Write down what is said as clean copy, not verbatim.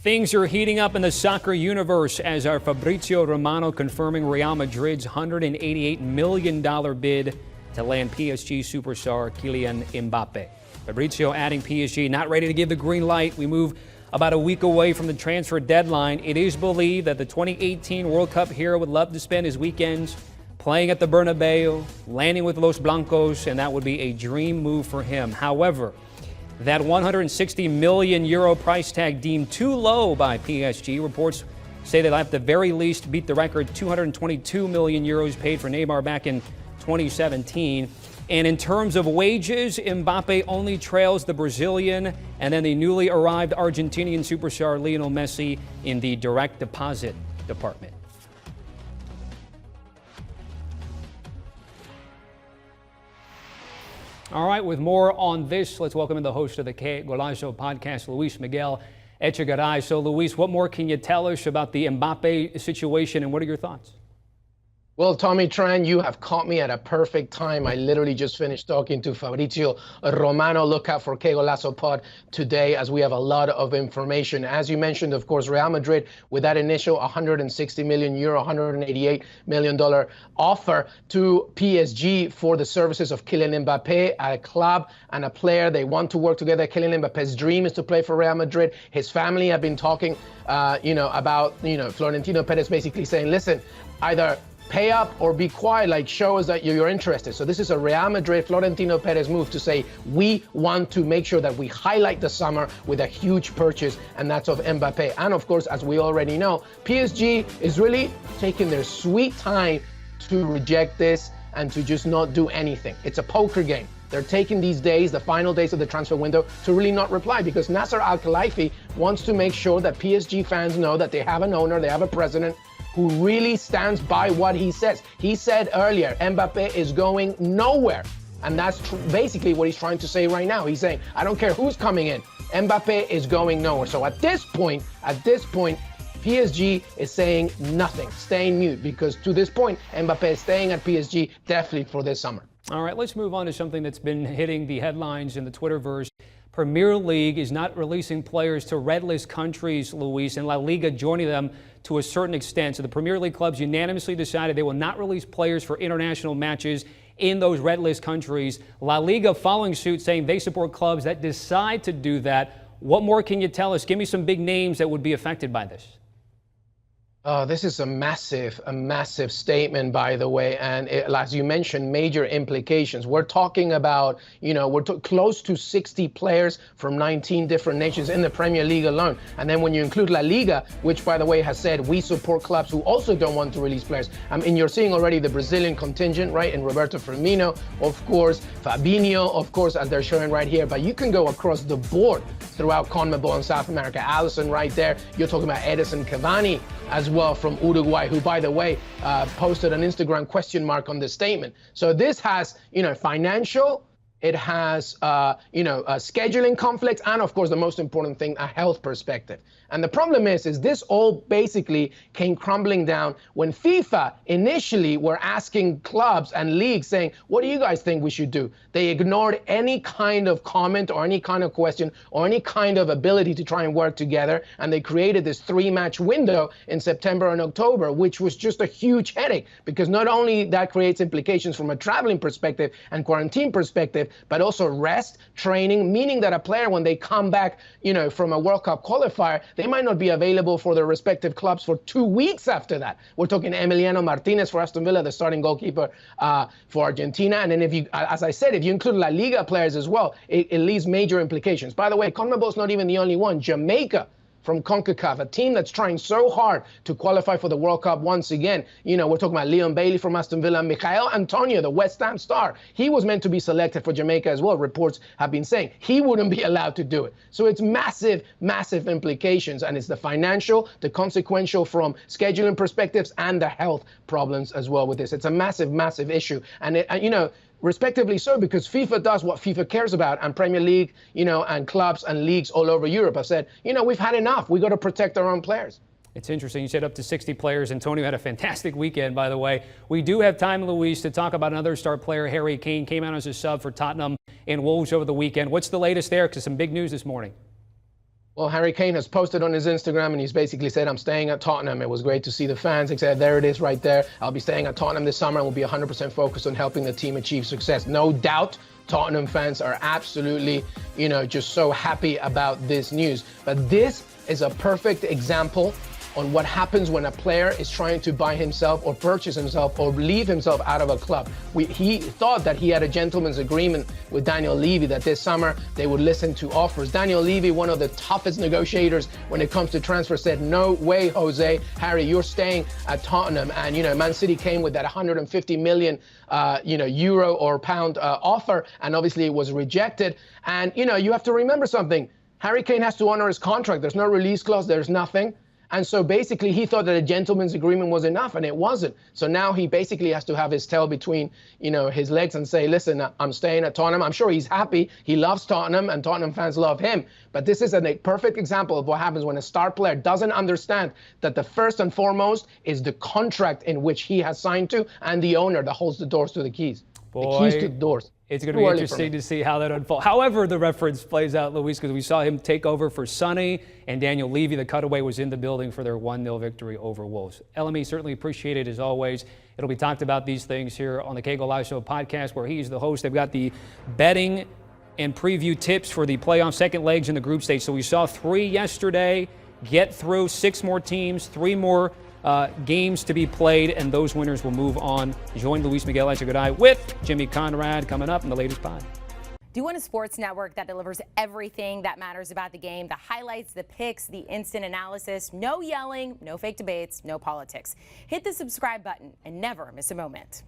Things are heating up in the soccer universe as our Fabrizio Romano confirming Real Madrid's $188 million bid to land PSG superstar Kylian Mbappé. Fabrizio adding PSG not ready to give the green light. We move about a week away from the transfer deadline. It is believed that the 2018 World Cup hero would love to spend his weekends playing at the Bernabeu, landing with Los Blancos, and that would be a dream move for him. However, that 160 million euro price tag deemed too low by PSG. Reports say they'll at the very least beat the record 222 million euros paid for Neymar back in 2017. And in terms of wages, Mbappe only trails the Brazilian and then the newly arrived Argentinian superstar Lionel Messi in the direct deposit department. All right, with more on this, let's welcome in the host of the Que Golazo podcast, Luis Miguel Echegaray. So, Luis, what more can you tell us about the Mbappe situation, and what are your thoughts? Well, Tommy Tran, you have caught me at a perfect time. I literally just finished talking to Fabrizio Romano. Look out for Que Golazo Pod today as we have a lot of information. As you mentioned, of course, Real Madrid with that initial 160 million euro, $188 million offer to PSG for the services of Kylian Mbappé, a club and a player. They want to work together. Kylian Mbappe's dream is to play for Real Madrid. His family have been talking, about, Florentino Perez basically saying, listen, either pay up or be quiet, like show us that you're interested. So this is a Real Madrid Florentino Perez move to say, we want to make sure that we highlight the summer with a huge purchase, and that's of Mbappé. And of course, as we already know, PSG is really taking their sweet time to reject this and to just not do anything. It's a poker game. They're taking these days, the final days of the transfer window, to really not reply, because Nasser Al-Khelaifi wants to make sure that PSG fans know that they have an owner, they have a president who really stands by what he says. He said earlier, Mbappé is going nowhere. And that's basically what he's trying to say right now. He's saying, I don't care who's coming in, Mbappé is going nowhere. So at this point, PSG is saying nothing, staying mute, because to this point, Mbappé is staying at PSG definitely for this summer. All right, let's move on to something that's been hitting the headlines in the Twitterverse. Premier League is not releasing players to red list countries, Luis, and La Liga joining them to a certain extent. So the Premier League clubs unanimously decided they will not release players for international matches in those red list countries. La Liga following suit, saying they support clubs that decide to do that. What more can you tell us? Give me some big names that would be affected by this. This is a massive statement, by the way, and as you mentioned, major implications. We're talking about, close to 60 players from 19 different nations in the Premier League alone. And then when you include La Liga, which, by the way, has said we support clubs who also don't want to release players. I mean, you're seeing already the Brazilian contingent, right? And Roberto Firmino, of course, Fabinho, of course, as they're showing right here. But you can go across the board throughout CONMEBOL and South America. Alisson right there. You're talking about Edison Cavani as well from Uruguay, who, by the way, posted an Instagram question mark on this statement. So this has, financial, it has, scheduling conflicts, and of course, the most important thing, a health perspective. And the problem is this all basically came crumbling down when FIFA initially were asking clubs and leagues saying, what do you guys think we should do? They ignored any kind of comment or any kind of question or any kind of ability to try and work together. And they created this 3-match window in September and October, which was just a huge headache, because not only that creates implications from a traveling perspective and quarantine perspective, but also rest, training, meaning that a player, when they come back, from a World Cup qualifier, they might not be available for their respective clubs for 2 weeks after that. We're talking Emiliano Martinez for Aston Villa, the starting goalkeeper for Argentina. And then if you, as I said, if you include La Liga players as well, it leaves major implications. By the way, CONMEBOL's not even the only one. Jamaica from CONCACAF, a team that's trying so hard to qualify for the World Cup once again. We're talking about Leon Bailey from Aston Villa, Michael Antonio, the West Ham star. He was meant to be selected for Jamaica as well. Reports have been saying he wouldn't be allowed to do it. So it's massive implications, and it's the financial, the consequential from scheduling perspectives, and the health problems as well with this. It's a massive issue. And respectively so, because FIFA does what FIFA cares about, and Premier League, and clubs and leagues all over Europe have said, we've had enough. We got to protect our own players. It's interesting. You said up to 60 players. Antonio had a fantastic weekend, by the way. We do have time, Luis, to talk about another star player, Harry Kane, came out as a sub for Tottenham and Wolves over the weekend. What's the latest there? Because some big news this morning. Well, Harry Kane has posted on his Instagram, and he's basically said, I'm staying at Tottenham. It was great to see the fans. He said, there it is right there. I'll be staying at Tottenham this summer and will be 100% focused on helping the team achieve success. No doubt Tottenham fans are absolutely, just so happy about this news. But this is a perfect example on what happens when a player is trying to buy himself or purchase himself or leave himself out of a club. He thought that he had a gentleman's agreement with Daniel Levy that this summer they would listen to offers. Daniel Levy, one of the toughest negotiators when it comes to transfer, said, no way, Jose, Harry, you're staying at Tottenham. And, Man City came with that 150 million, euro or pound offer, and obviously it was rejected. And, you have to remember something. Harry Kane has to honor his contract. There's no release clause. There's nothing. And so basically he thought that a gentleman's agreement was enough, and it wasn't. So now he basically has to have his tail between, his legs and say, listen, I'm staying at Tottenham. I'm sure he's happy. He loves Tottenham and Tottenham fans love him. But this is a perfect example of what happens when a star player doesn't understand that the first and foremost is the contract in which he has signed to and the owner that holds the doors to the keys. The keys to the doors. It's going to be interesting to see how that unfolds. However the reference plays out, Luis, because we saw him take over for Sonny and Daniel Levy. The cutaway was in the building for their 1-0 victory over Wolves. LME, certainly appreciate it as always. It'll be talked about these things here on the Kegel Live Show podcast, where he's the host. They've got the betting and preview tips for the playoff second legs in the group stage. So we saw 3 yesterday, get through 6 more teams, 3 more games to be played, and those winners will move on. Join Luis Miguel Echegaray with Jimmy Conrad coming up in the latest pod. Do you want a sports network that delivers everything that matters about the game? The highlights, the picks, the instant analysis, no yelling, no fake debates, no politics. Hit the subscribe button and never miss a moment.